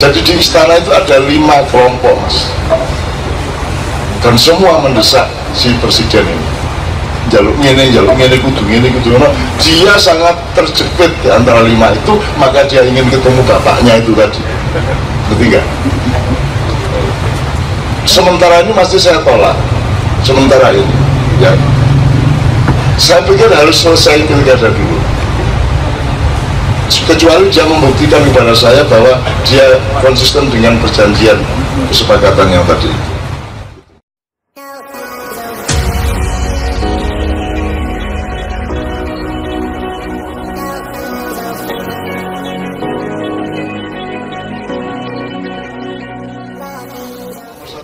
Jadi di istana itu ada 5 kelompok, Mas, dan semua mendesak si presiden ini. Jaluk ngene, kudu ngene. Dia sangat terjepit di antara 5 itu, maka dia ingin ketemu bapaknya itu tadi. Ketiga. Sementara ini masih saya tolak. Sementara ini, ya. Saya pikir harus selesai pilkada dulu. Kecuali dia membuktikan kepada saya bahwa dia konsisten dengan perjanjian kesepakatan yang tadi.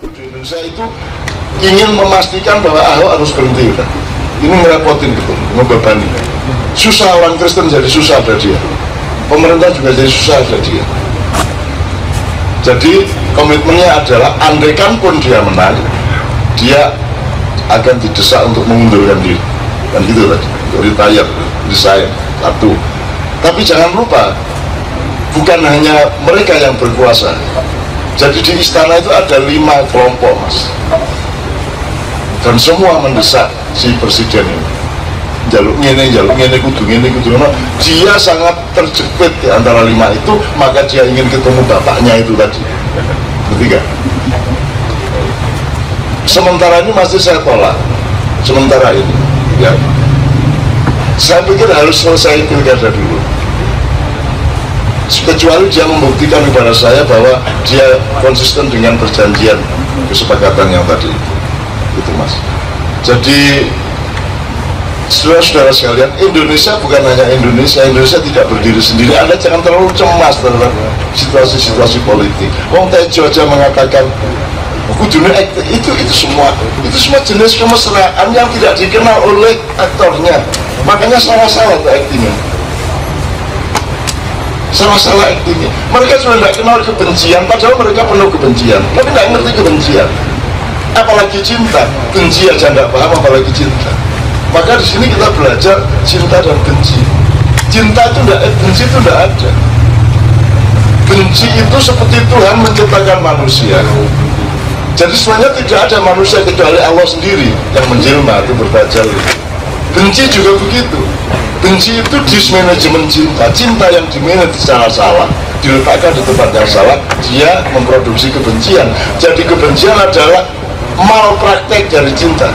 Di Indonesia itu ingin memastikan bahwa Ahok harus berhenti. Ini ngerepotin gitu, membebani. Susah orang Kristen jadi susah ada dia. Pemerintah juga jadi susah ada dia. Jadi komitmennya adalah andaikan pun dia menang, dia akan didesak untuk mengundurkan diri. Dan gitu tadi, retire, resign, satu. Tapi jangan lupa, bukan hanya mereka yang berkuasa. Jadi di istana itu ada 5 kelompok, Mas, dan semua mendesak si presiden ini. Jaluk ngene, kudu ngene. Dia sangat terjepit di antara 5 itu, maka dia ingin ketemu bapaknya itu tadi. Ketiga. Sementara ini masih saya tolak. Sementara ini, ya. Saya pikir harus selesai pilkada dulu. Kecuali dia membuktikan kepada saya bahwa dia konsisten dengan perjanjian kesepakatan yang tadi. Itu, Mas. Jadi saudara-saudara sekalian, Indonesia bukan hanya Indonesia tidak berdiri sendiri. Anda jangan terlalu cemas terhadap situasi-situasi politik. Wong Tejo aja mengatakan, itu semua jenis kemesraan yang tidak dikenal oleh aktornya. Makanya salah-salah tuh aktingnya. Salah-salah aktingnya. Mereka sudah tidak kenal kebencian, padahal mereka penuh kebencian, tapi tidak ngerti kebencian. Apalagi cinta, benci aja tidak paham, apalagi cinta. Maka di sini kita belajar cinta dan benci. Cinta itu tidak, benci itu tidak ada. Benci itu seperti Tuhan menciptakan manusia. Jadi sebenarnya tidak ada manusia kecuali Allah sendiri yang menjelma itu bertajal. Benci juga begitu. Benci itu dismanajemen cinta. Cinta yang dimanage secara salah, diletakkan di tempat yang salah, dia memproduksi kebencian. Jadi kebencian adalah malpraktek dari cinta.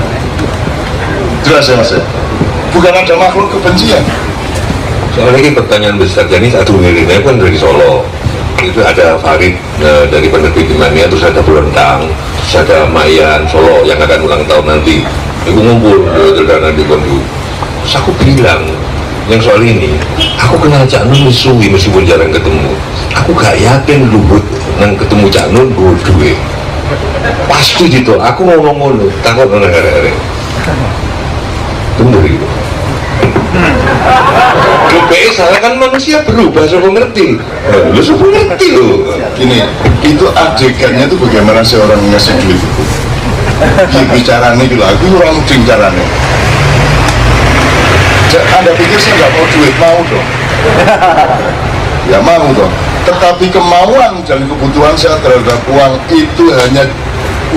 Jelas ya, Mas? Bukan ada makhluk kebencian. Soalnya ini pertanyaan besar, jadi satu milenial kan dari Solo. Itu ada Farid dari penerbit Imania, terus ada Bulentang, terus ada Mayan Solo yang akan ulang tahun nanti. Itu ngumpul di Gondu. Terus aku bilang, yang soal ini, aku kenal Cak Nun suwi meskipun jarang ketemu. Aku gak yakin Luhut nang ketemu Cak Nun duwe. Pasti gitu, aku ngomong takut nang hari-hari. Tunggu itu. DPS saya kan manusia berubah, saya ngerti. Lu semua ngerti loh. Gini, itu adegannya itu bagaimana sih orang ngasih duit itu? Bicaranya gitu, aku orang muding caranya. Anda pikir saya nggak mau duit? Mau dong. Ya mau dong. Tetapi kemauan dan kebutuhan saya terhadap uang itu hanya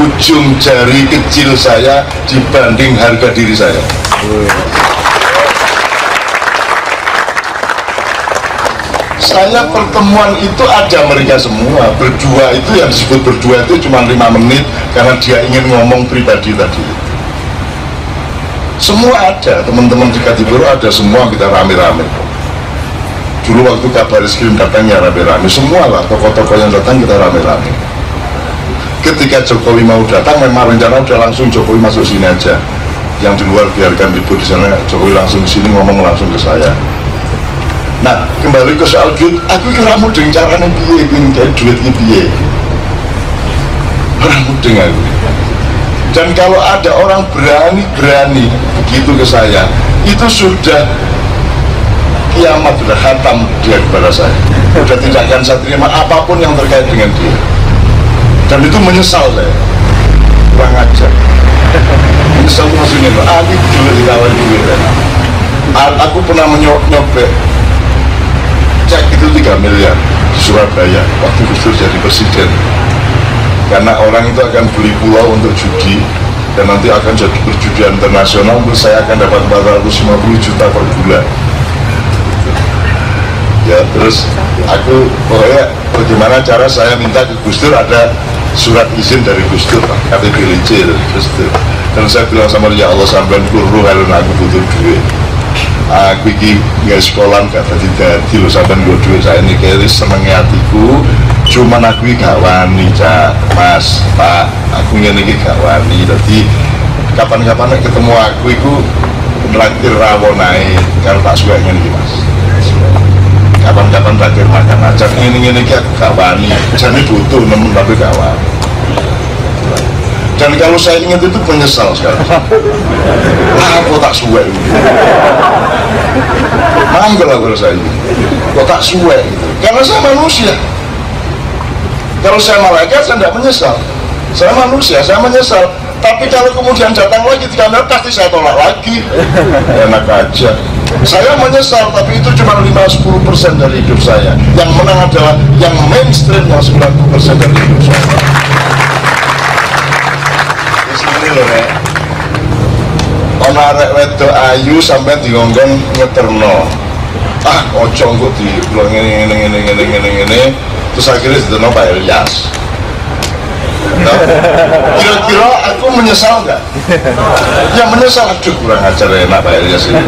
ujung jari kecil saya dibanding harga diri saya. Saya pertemuan itu ada mereka semua berdua, itu yang disebut berdua itu cuma 5 menit karena dia ingin ngomong pribadi tadi. Semua ada, teman-teman di Katiboro ada semua, kita rame-rame. Dulu waktu kabar eskrim datang ya rame-rame, semua lah tokoh-tokoh yang datang kita rame-rame. Ketika Jokowi mau datang, memang rencana udah langsung Jokowi masuk sini aja. Yang di luar biarkan ribut di sana, Jokowi langsung ke sini ngomong langsung ke saya. Nah, kembali ke soal duit, aku kira mudeng caranya piye, kayak duit ini piye. Orang mudeng aku. Dan kalau ada orang berani begitu ke saya, itu sudah kiamat, sudah khatam dia kepada saya. Sudah tidak akan saya terima apapun yang terkait dengan dia. Dan itu menyesal saya. Kurang ajar. Menyesal maksudnya, aku dulu ditawarin duit. Aku pernah nyobek cek itu 3 miliar. Surabaya waktu Gus Dur jadi presiden, karena orang itu akan beli pulau untuk judi dan nanti akan jadi perjudian internasional, terus saya akan dapat 450 juta per bulan ya. Terus aku pokoknya bagaimana cara saya minta ke Gus Dur, ada surat izin dari Gus Dur, KTP Gus Dur, dan saya bilang sama dia, ya Allah sampean kuruh kalau aku butuh duit, aku iki nggak sekolah gak tadi lo sampean gue duit, saya ini kayak senengnya hatiku, cuman aku gak wani Cak, Mas, Pak, aku ini gak wani, jadi kapan-kapan ketemu aku itu traktir rawon naik, kalau tak suka ini Mas, kapan-kapan traktir makan aja, ini aku gak wani, jadi butuh namun tapi gak wani. Dan kalau saya ingat itu menyesal sekarang, aku tak suka ini, manggal kalau saya ini, kok tak suka gitu, karena saya manusia. Kalau saya malaikat saya tidak menyesal, saya manusia, saya menyesal. Tapi kalau kemudian datang lagi di kamera pasti saya tolak lagi, enak aja. Saya menyesal, tapi itu cuma 5-10% dari hidup saya. Yang menang adalah yang mainstream, yang 90% dari hidup saya. Di sini loh ya, ono arek wedok ayu sampai digongkon ngeterno, ojo kok di ngene, terus akhirnya diterno Pak Ilyas. Nah, kira-kira aku menyesal nggak? Ya menyesal, aduh kurang ajar enak Pak Ilyas ini.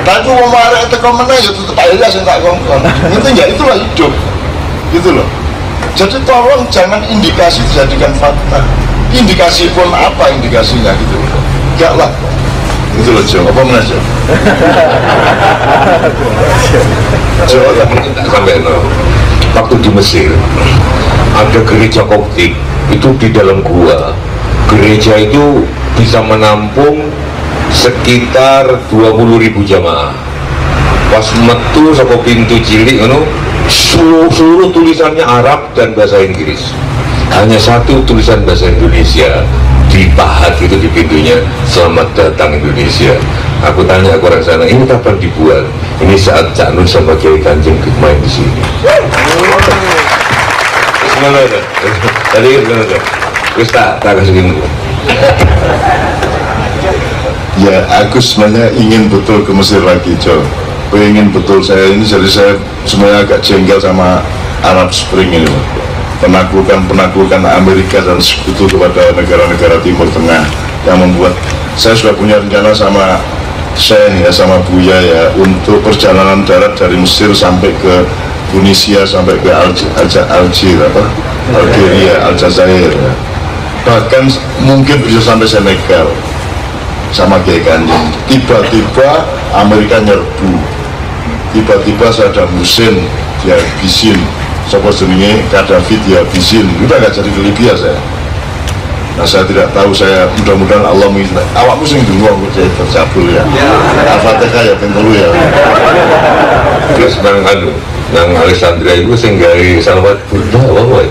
Tapi mau marah itu komennya ya tetap Pak Ilyas yang tak ngomong. Ngerti nggak? Itulah hidup, gitu loh. Jadi tolong jangan indikasi dijadikan fakta. Indikasi pun apa indikasinya gitu loh. Enggak lah. Itu loh Jo, apa mana Jo? Jo, sampai waktu di Mesir ada gereja Koptik itu di dalam gua. Gereja itu bisa menampung sekitar 20.000 jamaah. Pas metu saka pintu cilik ngono, seluruh tulisannya Arab dan bahasa Inggris. Hanya satu tulisan bahasa Indonesia dipahat itu di pintunya, selamat datang Indonesia. Aku tanya ke orang sana, ini kapan dibuat? Ini saat Cak Nun sama Kiai Kanjeng main di sini. Gimana ada? Tadi gimana ada? Terus tak kasih gini. Ya, aku sebenarnya ingin betul ke Mesir lagi, Jo. Pengen betul saya ini, jadi saya sebenarnya agak jengkel sama Arab Spring ini, penaklukan Amerika dan sekutu kepada negara-negara Timur Tengah yang membuat saya sudah punya rencana sama Syekh ya, sama Buya ya, untuk perjalanan darat dari Mesir sampai ke Tunisia, sampai ke Algeria, Aljazair, bahkan mungkin bisa sampai Senegal sama Kiai Kanjeng. Tiba-tiba Amerika nyerbu, tiba-tiba Saddam Hussein dihabisin, siapa jenenge Gaddafi dihabisin, udah gak jadi ke Libya saya. Nah saya tidak tahu, saya mudah-mudahan Allah mengizinkan. Awakmu sing dulu aku jadi tercabul ya. Al-Fatihah ya dulu ya. Terus nang Alexandria itu sing gawe salawat Buddha wae.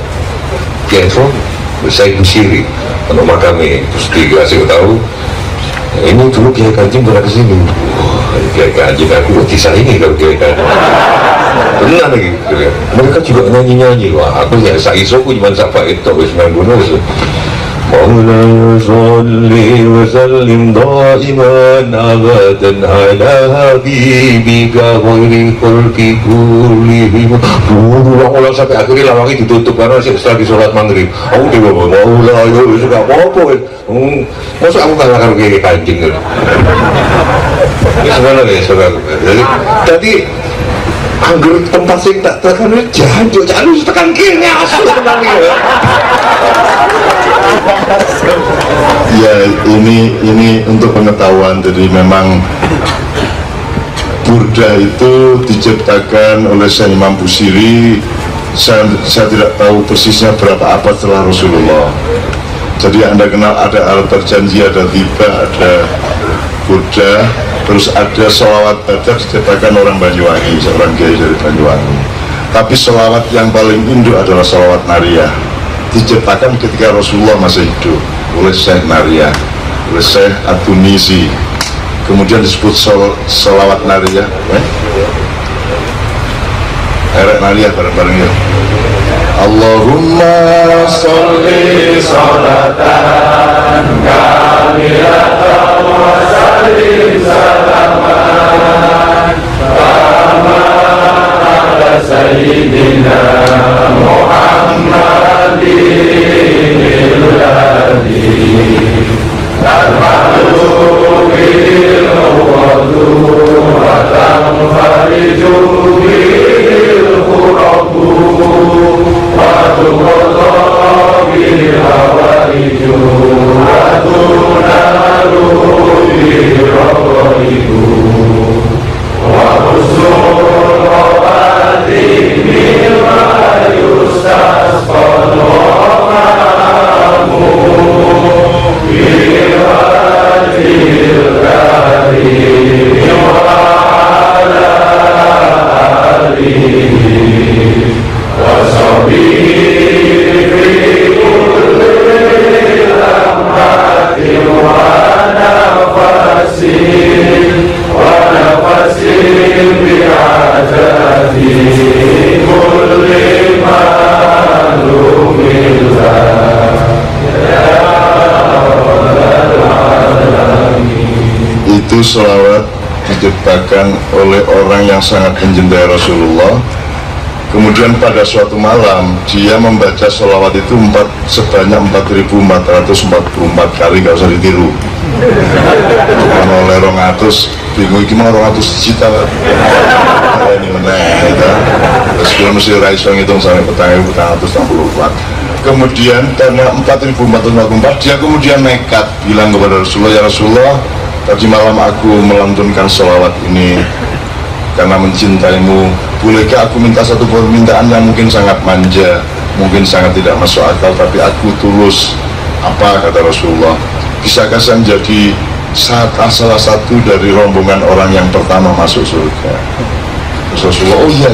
Kiai saya Busiri, kalau makame terus dikasih tahu. Ini dulu Kiai Kanjeng pernah kesini. Kiai Kanjeng aku disaingi kalau Kiai Kanjeng. Benar lagi. Mereka juga nyanyi-nyanyi. Wah, aku ya saisoku cuma sapa itu wis nang gunung wis. Maulana sholli wa sallim daiman abadan ala habibika khairi khalqi kullihim. Ulang-ulang sampai akhirnya lawangnya ditutup karena setelah di sholat maghrib. Aku juga Maulana ya wis gak apa-apa. Masa aku kalah karo Kiai Kanjeng. Ini sebenarnya ya saudara. Jadi anggur tempat sing tak tekan jancuk jangan tekan kiri asu tekan ya. Ya ini untuk pengetahuan, jadi memang Burda itu diciptakan oleh Syekh Imam Busiri. Saya tidak tahu persisnya berapa abad setelah Rasulullah. Jadi Anda kenal ada Al-Barjanji, ada Tiba, ada Burda, terus ada sholawat badar diciptakan orang Banyuwangi, seorang kiai dari Banyuwangi. Tapi sholawat yang paling induk adalah sholawat Nariyah, diciptakan ketika Rasulullah masih hidup oleh Syekh Nariyah, oleh Syekh At-Tunisi. Kemudian disebut sholawat Nariyah. Erek nariah bareng-bareng ya. Allahumma sholli sholatan kamilatan wa sallim salaman kama ala sayyidina Muhammadin al-hadi al-mahlu bil-wadu wa tanfariju bil-khurabu wa tuqadha bil-hawaiju wa tunaru bil-rawaiku wa husnul rawati mimma yustasqal itu selawat diciptakan oleh orang yang sangat mencintai Rasulullah. Kemudian pada suatu malam dia membaca selawat itu sebanyak 4.444 kali, gak usah ditiru. Bukan oleh 200, bingung ini mau 200 juta ini meneh itu. Terus kita mesti raiso ngitung sampai petang 464. Kemudian karena 4.444 dia kemudian nekat bilang kepada Rasulullah, ya Rasulullah, tadi malam aku melantunkan selawat ini karena mencintaimu. Bolehkah aku minta satu permintaan yang mungkin sangat manja, mungkin sangat tidak masuk akal, tapi aku tulus. Apa kata Rasulullah? Bisakah saya menjadi salah satu dari rombongan orang yang pertama masuk surga? Rasulullah, oh iya,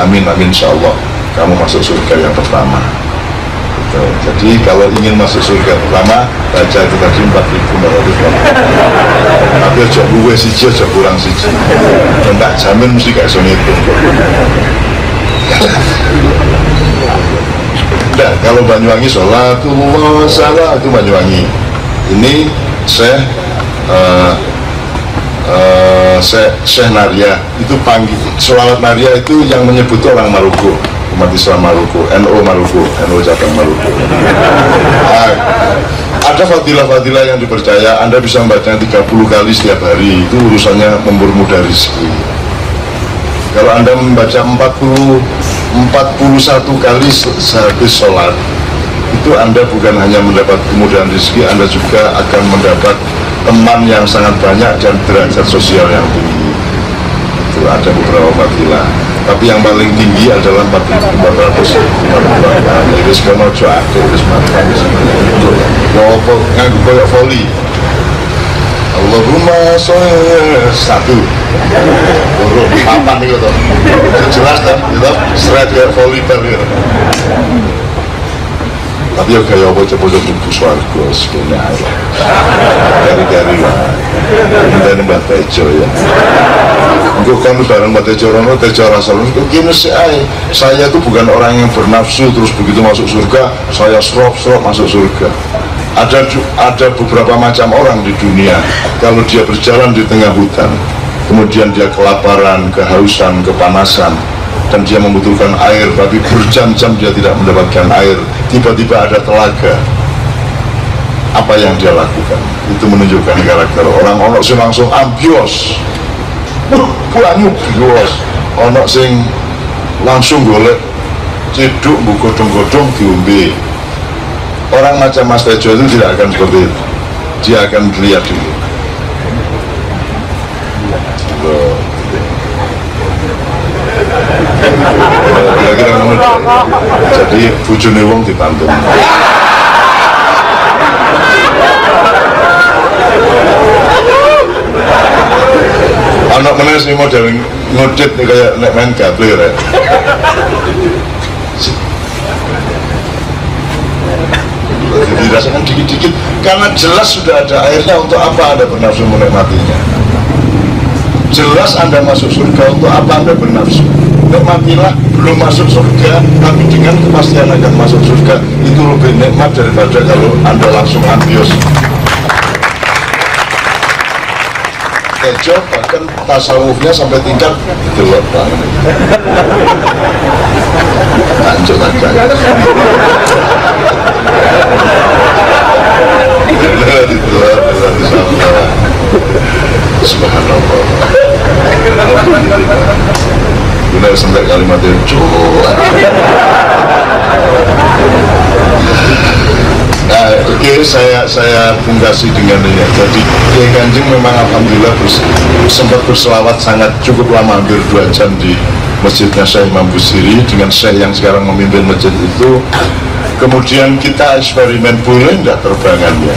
amin, insyaallah kamu masuk surga yang pertama. Jadi kalau ingin masuk surga pertama, baca itu tadi 4.400. Tapi aja luwe siji, aja kurang siji. Tak jamin mesti gak iso ngitung. Nah, kalau Banyuwangi sholatullah salah itu Banyuwangi. Ini Syekh Naria itu panggil sholawat Naria itu yang menyebut orang Maluku, umat Islam Maluku, NU Maluku, NU cabang Maluku. Ada fadilah-fadilah yang dipercaya Anda bisa membacanya 30 kali setiap hari, itu urusannya mempermudah rezeki. Kalau Anda membaca 41 kali sehabis sholat, itu Anda bukan hanya mendapat kemudahan rezeki, Anda juga akan mendapat teman yang sangat banyak dan derajat sosial yang tinggi. Itu ada beberapa fadilah, tapi yang paling tinggi adalah 4.400. Itu sekarang ojo aktif, itu semacam apa nganggu koyok voli. Allahumma sholli satu buruk papan itu toh jelas kan, itu seret kayak voli gitu. Tapi ya kayak apa coba buku suarga sekian dari lah dari Mbak Tejo ya. Engkau kan bareng Mbak Tejo Rono, Tejo Rasul gini sih, saya tuh bukan orang yang bernafsu terus begitu masuk surga saya serop masuk surga. Ada beberapa macam orang di dunia, kalau dia berjalan di tengah hutan, kemudian dia kelaparan, kehausan, kepanasan, dan dia membutuhkan air, tapi berjam-jam dia tidak mendapatkan air, tiba-tiba ada telaga. Apa yang dia lakukan? Itu menunjukkan karakter orang. Ono sing langsung ambios, banyu bios. Ono sing langsung golek ceduk, godong-godong diombe. Orang macam Mas Tejo itu tidak akan seperti itu. Dia akan lihat dulu. Kira-kira menurut jadi bujune wong dipantun. Anak meneh sing model ngodit kayak nek main gaple rek. Dirasakan dikit-dikit karena jelas sudah ada airnya. Untuk apa Anda bernafsu menikmatinya? Jelas Anda masuk surga, untuk apa Anda bernafsu? nikmatilah belum masuk surga tapi dengan kepastian akan masuk surga, itu lebih nikmat daripada kalau Anda langsung ambios. Ejo bahkan tasawufnya sampai tingkat gelap banget. Lanjut aja. Subhanallah. Benar sampai kalimat itu. Oke, saya pungkasi dengan ini. Jadi Kiai Kanjeng memang alhamdulillah sempat berselawat sangat cukup lama, hampir 2 jam di masjidnya Syekh Imam Busiri dengan Syekh yang sekarang memimpin masjid itu. Kemudian kita eksperimen, boleh nggak terbangannya.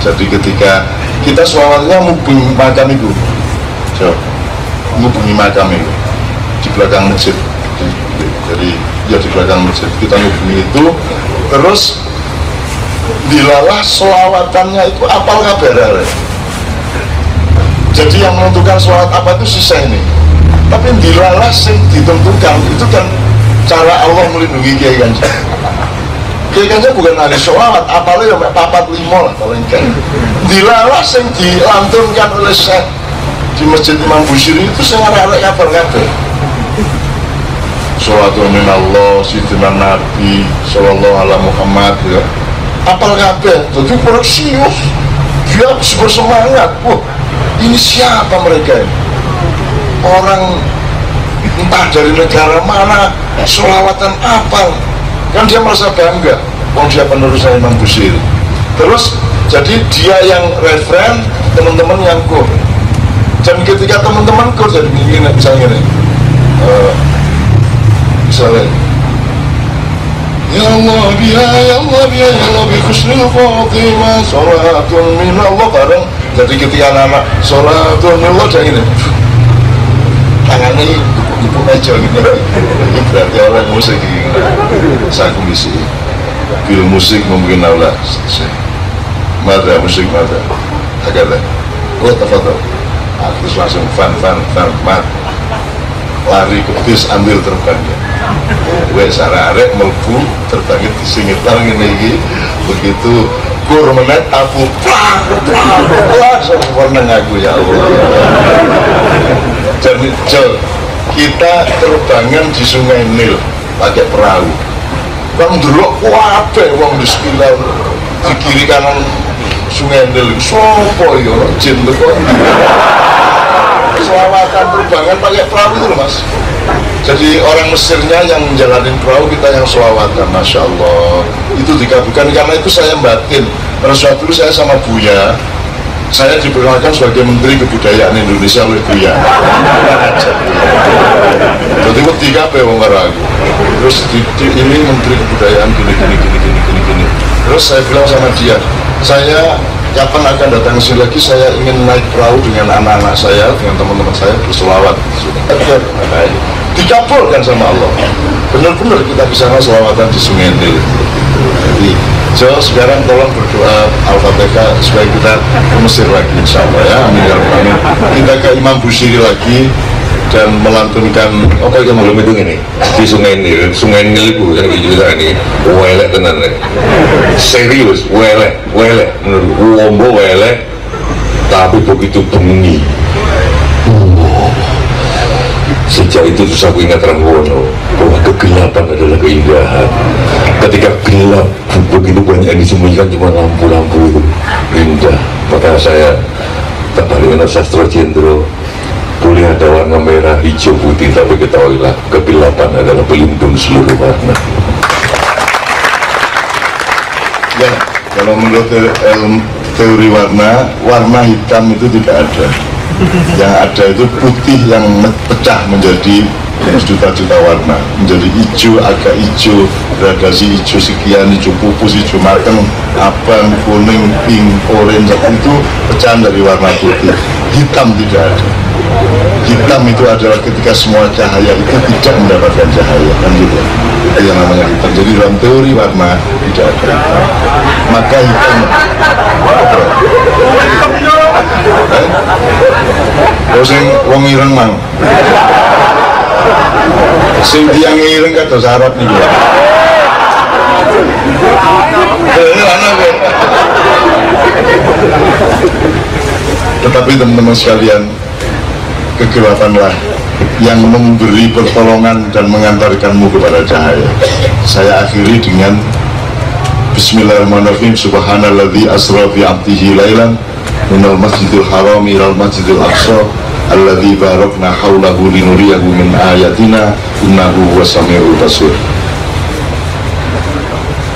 Jadi ketika kita selawatnya menghubungi makam itu, menghubungi makam itu di belakang masjid. Jadi ya di belakang masjid kita menghubungi itu, terus dilalah selawatannya itu apal kabar. Jadi yang menentukan selawat apa itu sisa ini. Tapi dilalah sing ditentukan itu kan cara Allah melindungi Kiai Kanjeng. Kiai Kanjeng bukan ada selawat, apalnya ya 4-5 lah paling kan. Dilalah sing dilantunkan oleh Syekh di Masjid Imam Busiri itu sing arek-arek kabar-kabar. Sholatu minallah Sayyidina Nabi Sallallahu Alaihi Muhammad ya. Apal kabeh, jadi Porosius dia bersemangat. Wah, ini siapa mereka ini? Orang entah dari negara mana, sholawatan apal. Kan dia merasa bangga, wong dia penerus Imam Busiri. Terus jadi dia yang referen, teman-teman yang kur. Dan ketika teman-teman kur jadi begini, misalnya ini, misalnya Ya Allah biha, ya Allah biha, ya Allah bi khusnil khatimah, sholatun minallah bareng. Jadi ketika anak sholatun minallah dan ini tangannya ibu aja gitu. Ini berarti orang musik ini. Saya komisi bil musik mungkin Allah. Mada musik mada. Agak oh tafadhol. Terus langsung fan mat. Lari ke bis ambil terbangnya. Wes arek melbu terbangnya disingitan ngene iki. Begitu kur menet aku langsung warna aku ya Allah. Jadi kita terbangan di Sungai Nil pakai perahu. Kan dulu kabeh wong di sekitar di kiri kanan Sungai Nil. Sopo ya jin kok. Selawatan terbangan pakai perahu itu loh mas. Jadi orang Mesirnya yang menjalanin perahu, kita yang selawatan. Masya Allah, itu dikabulkan. Karena itu saya batin. Pada suatu dulu saya sama Buya, saya diperkenalkan sebagai Menteri Kebudayaan Indonesia oleh Buya. Jadi ketika wong karo aku, terus ini Menteri Kebudayaan gini. Terus saya bilang sama dia, saya kapan akan datang ke sini lagi, saya ingin naik perahu dengan anak-anak saya, dengan teman-teman saya berselawat. Dikabulkan sama Allah. Benar-benar kita bisa selawatan di Sungai Nil. Jadi, sekarang tolong berdoa Al-Fatihah supaya kita ke Mesir lagi, insya Allah ya. Amin ya Rabbal Alamin. Kita ke Imam Busiri lagi dan melantunkan apa yang belum itu ini di Sungai Nil itu yang dijual ini welek tenan nih, serius welek wombo welek, tapi begitu bengi. Sejak itu terus aku ingat Ranggono bahwa kegelapan adalah keindahan. Ketika gelap begitu banyak yang disembunyikan cuma lampu-lampu itu indah. Maka saya kembali dengan Sastro Jendro, boleh ada warna merah, hijau, putih, tapi ketahuilah kegelapan adalah pelindung seluruh warna. Ya, kalau menurut teori warna hitam itu tidak ada. Yang ada itu putih yang pecah menjadi juta-juta warna, menjadi hijau, agak hijau, gradasi hijau sekian, hijau pupus, hijau mateng, abang, kuning, pink, orange, itu pecahan dari warna putih. Hitam tidak ada. Hitam itu adalah ketika semua cahaya itu tidak mendapatkan cahaya, kan gitu. Itu yang namanya hitam. Jadi dalam teori warna tidak ada hitam. Maka hitam wong ireng mang. Sing tiang ngiring kata syarat nih ya. Tetapi teman-teman sekalian, kegelapanlah yang memberi pertolongan dan mengantarkanmu kepada cahaya. Saya akhiri dengan Bismillahirrahmanirrahim. Subhanalladzi asra bi 'abdihi lailan minal masjidil haram ilal masjidil aqsa alladzi barakna haulahu linuriyahu min ayatina innahu huwas-sami'ul basir.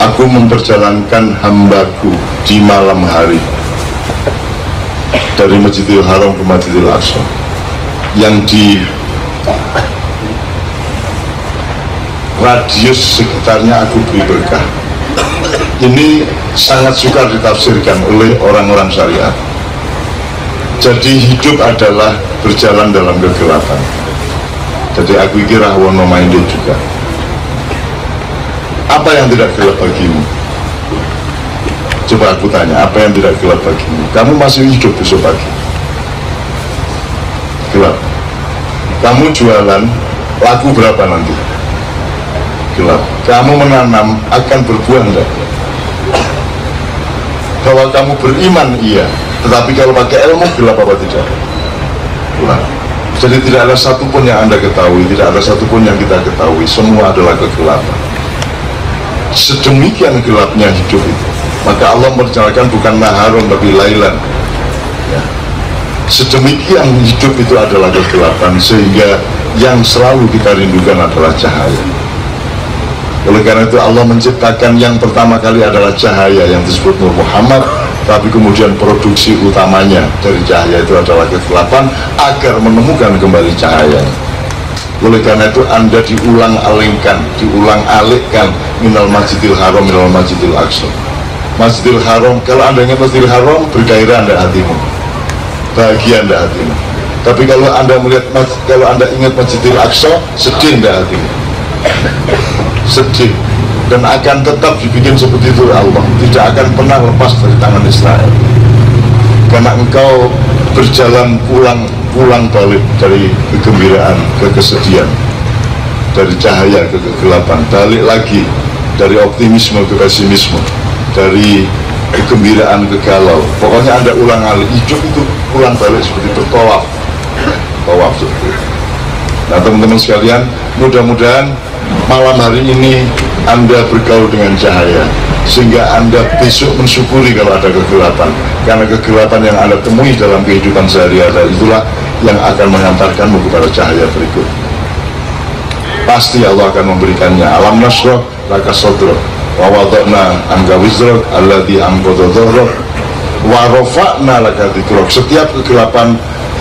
Aku memperjalankan hambaku di malam hari dari Masjidil Haram ke Masjidil Aqsa yang di radius sekitarnya aku beri berkah. Ini sangat sukar ditafsirkan oleh orang-orang syariat. Jadi hidup adalah berjalan dalam kegelapan. Jadi aku kira wono maindut juga. Apa yang tidak gelap bagimu? Coba aku tanya, apa yang tidak gelap bagimu? Kamu masih hidup besok pagi? Gelap. Kamu jualan, laku berapa nanti? Gelap. Kamu menanam, akan berbuah enggak? Bahwa kamu beriman, iya. Tetapi kalau pakai ilmu, gelap apa tidak? Gelap. Jadi tidak ada satupun yang Anda ketahui, tidak ada satupun yang kita ketahui. Semua adalah kegelapan. Sedemikian gelapnya hidup itu. Maka Allah merencanakan bukan naharun tapi lailan ya. Sedemikian hidup itu adalah kegelapan, sehingga yang selalu kita rindukan adalah cahaya. Oleh karena itu Allah menciptakan yang pertama kali adalah cahaya yang disebut Nur Muhammad, tapi kemudian produksi utamanya dari cahaya itu adalah kegelapan agar menemukan kembali cahaya. Oleh karena itu Anda diulang-alingkan, diulang-alikkan minal masjidil haram minal masjidil aqsa. Masjidil Haram, kalau Anda ingat Masjidil Haram, bergairah Anda hatimu, bahagia Anda hatimu. Tapi kalau Anda melihat, kalau Anda ingat Masjidil Aqsa, sedih Anda hatimu, sedih, dan akan tetap dibikin seperti itu Allah, tidak akan pernah lepas dari tangan Israel, karena engkau berjalan pulang balik dari kegembiraan ke kesedihan, dari cahaya ke kegelapan, balik lagi dari optimisme ke pesimisme, dari kegembiraan ke galau. Pokoknya Anda ulang alik, hidup itu ulang balik seperti bertawaf, tawaf seperti itu. Nah teman-teman sekalian, mudah-mudahan malam hari ini Anda bergaul dengan cahaya, sehingga Anda besok mensyukuri kalau ada kegelapan, karena kegelapan yang Anda temui dalam kehidupan sehari-hari itulah yang akan mengantarkanmu kepada cahaya berikut. Pasti Allah akan memberikannya. Alam nasrah laka sadrak wa wada'na anka wizrak alladhi anqadha dhahrak wa rafa'na laka dzikrak. Setiap kegelapan,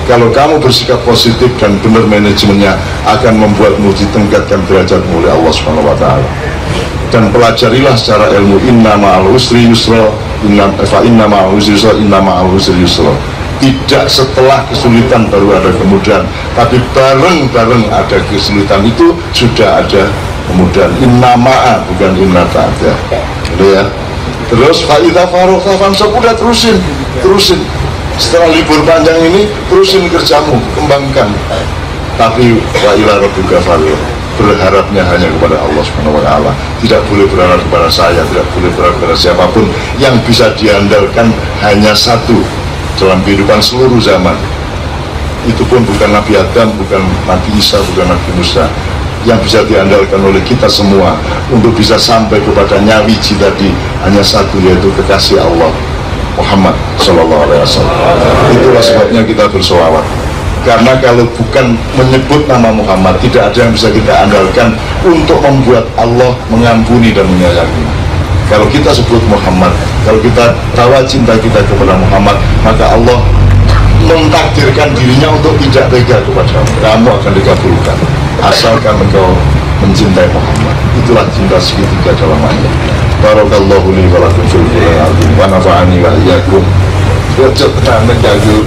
kalau kamu bersikap positif dan benar manajemennya, akan membuatmu ditingkatkan derajatmu oleh Allah Subhanahu wa taala. Dan pelajarilah secara ilmu, inna ma'al usri yusra, inna ma'al usri yusra, inna ma'al usri yusra. Tidak setelah kesulitan baru ada kemudahan, tapi bareng-bareng ada kesulitan itu sudah ada kemudahan. Inna ma'a, bukan inna ta'ata. Ya. Terus fa'idha farokta fansab, udah terusin. Setelah libur panjang ini, terusin kerjamu, kembangkan. Tapi wa ila rabbika farghab, berharapnya hanya kepada Allah Subhanahu wa taala. Tidak boleh berharap kepada saya, tidak boleh berharap kepada siapapun. Yang bisa diandalkan hanya satu dalam kehidupan seluruh zaman. Itu pun bukan Nabi Adam, bukan Nabi Isa, bukan Nabi Musa. Yang bisa diandalkan oleh kita semua untuk bisa sampai kepada nyawiji tadi hanya satu, yaitu kekasih Allah Muhammad Sallallahu Alaihi Wasallam. Itulah sebabnya kita bersolawat. Karena kalau bukan menyebut nama Muhammad, tidak ada yang bisa kita andalkan untuk membuat Allah mengampuni dan menyayangi. Kalau kita sebut Muhammad, kalau kita tawa cinta kita kepada Muhammad, maka Allah mentakdirkan dirinya untuk tidak tega kepadamu. Kamu akan dikabulkan asalkan engkau mencintai Muhammad. Itulah cinta segitiga dalam ayat. Barakallahu li wa lakum fil Qur'anil azim wa nafa'ani wa iyyakum. Wajib tenan jago